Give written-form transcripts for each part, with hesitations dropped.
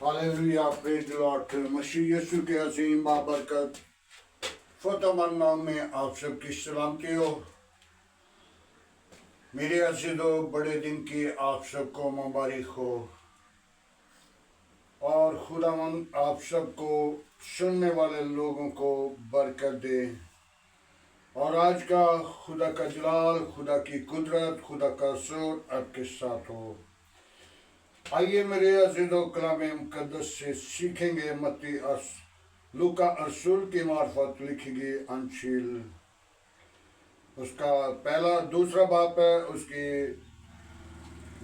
Hallelujah, praise the lord. मसीह यीशु के अजीम बाबरकत फतेहमंद नाम में आप सबकी सलामती हो। मेरे अजीजों, बड़े दिन की आप सबको मुबारक हो और खुदावंद आप सबको सुनने वाले लोगों को बरकत दे। और आज का खुदा का जलाल, खुदा की कुदरत, खुदा का जोर आपके साथ हो। आइए मेरे अजीजों, कलाम मुकद्दस से सीखेंगे मत्ती लूका रसूल की मार्फत लिखी गई अंशील, उसका पहला दूसरा बाप है, उसकी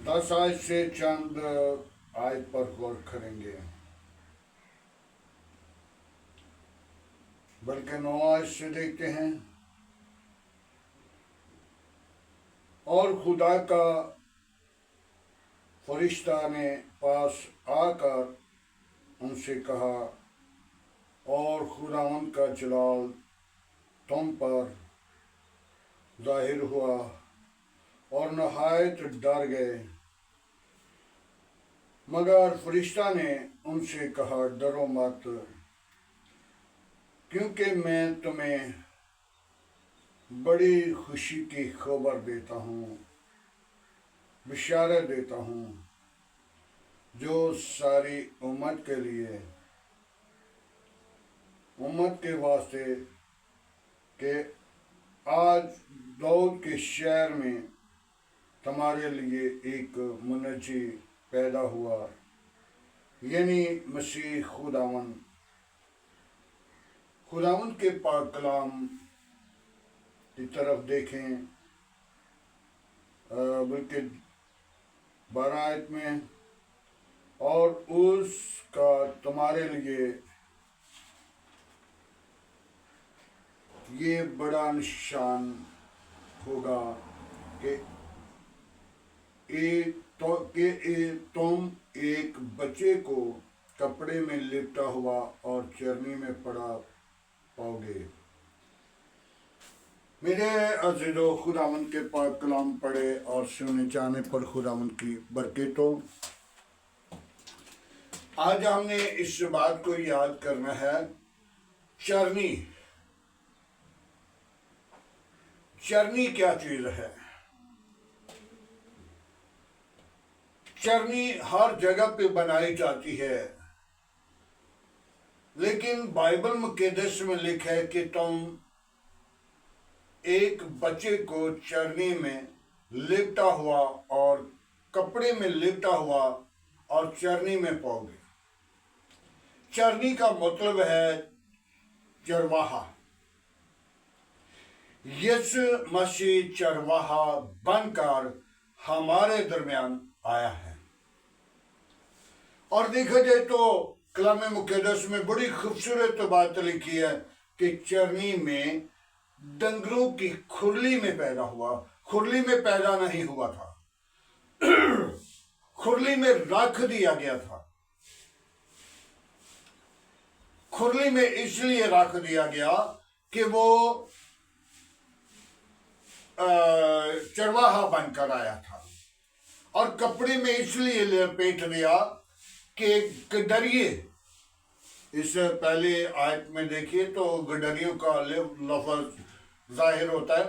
10 आयत से चंद आयत पर गौर करेंगे, बल्कि 9 आयत से देखते हैं। और खुदा का फरिश्ता ने पास आकर उनसे कहा, और खुदावंद का जलाल तुम पर जाहिर हुआ और नहायत डर गए। मगर फरिश्ता ने उनसे कहा, डरो मत, क्योंकि मैं तुम्हें बड़ी खुशी की खबर देता हूँ, बिशारत देता हूँ, जो सारी उम्मत के वास्ते कि आज दाऊद के शहर में तुम्हारे लिए एक मुनज्जी पैदा हुआ, यानी मसीह खुदावंद के पाक कलाम की तरफ देखें, बल्कि 12 आयत में, और उसका तुम्हारे लिए ये बड़ा निशान होगा कि तुम एक बच्चे को कपड़े में लिपटा हुआ और चरनी में पड़ा पाओगे। मेरे अजीजों, खुदावंद के पाक कलाम पढ़े और सुने जाने पर खुदावंद की बरकतों। आज हमने इस बात को याद करना है, चरनी क्या चीज है। चरनी हर जगह पे बनाई जाती है, लेकिन बाइबल मुकद्दस में लिखा है कि तुम एक बच्चे को चरनी में लिपटा हुआ और कपड़े में लिपटा हुआ और चरनी में पाओगे। चरनी का मतलब है चरवाहा। यीशु मसीह चरवाहा बनकर हमारे दरमियान आया है। और देखा जाए तो कलाम मुकद्दस में बड़ी खूबसूरत बात लिखी है कि चरनी में डंगरों की खुरली में पैदा हुआ। खुरली में पैदा नहीं हुआ था, खुरली में रख दिया गया था। खुरली में इसलिए रख दिया गया कि वो चरवाहा बनकर आया था, और कपड़े में इसलिए लपेट दिया कि गडरिये, इस पहले आयत में देखिए तो गडरियों का लफ्ज जाहिर होता है।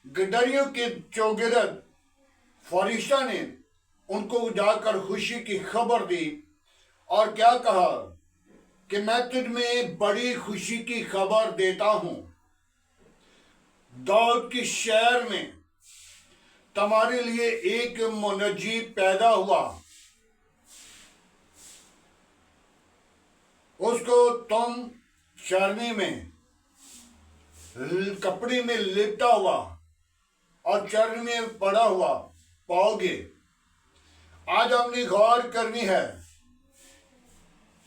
गडरियों के चौगिरद फरिश्ता ने उनको जाकर खुशी की खबर दी और क्या कहा कि मैं तुझ में बड़ी खुशी की खबर देता हूं, दाऊद के शहर में तुम्हारे लिए एक मुनज्जी पैदा हुआ, उसको तुम चरनी में कपड़े में लिपटा हुआ और चरनी में पड़ा हुआ पाओगे। आज हमने गौर करनी है,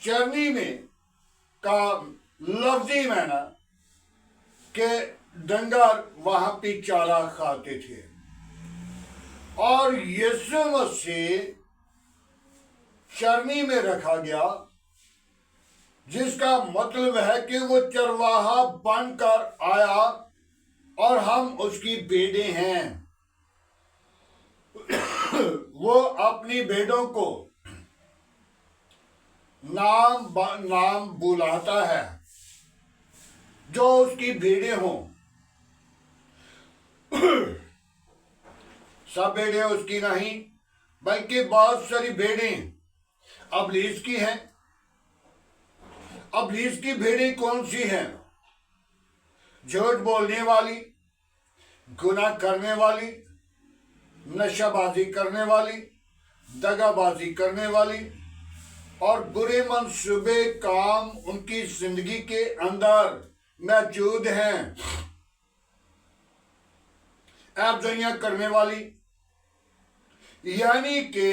चरनी में का लफ्जी माना कि डंगर वहां पे चारा खाते थे, और यीशु मसीह चरनी में रखा गया, जिसका मतलब है कि वो चरवाहा बनकर आया और हम उसकी भेड़ें हैं। वो अपनी भेड़ों को नाम बुलाता है, जो उसकी भेड़ें हों। सब भेड़ें उसकी नहीं, बल्कि बहुत सारी भेड़ें अबलीस की हैं। अबलीस की भेड़ें कौन सी हैं? झूठ बोलने वाली, गुनाह करने वाली, नशाबाजी करने वाली, दगाबाजी करने वाली और बुरे मंसूबे काम उनकी जिंदगी के अंदर मौजूद हैं। ऐबजोइयां करने वाली, यानी कि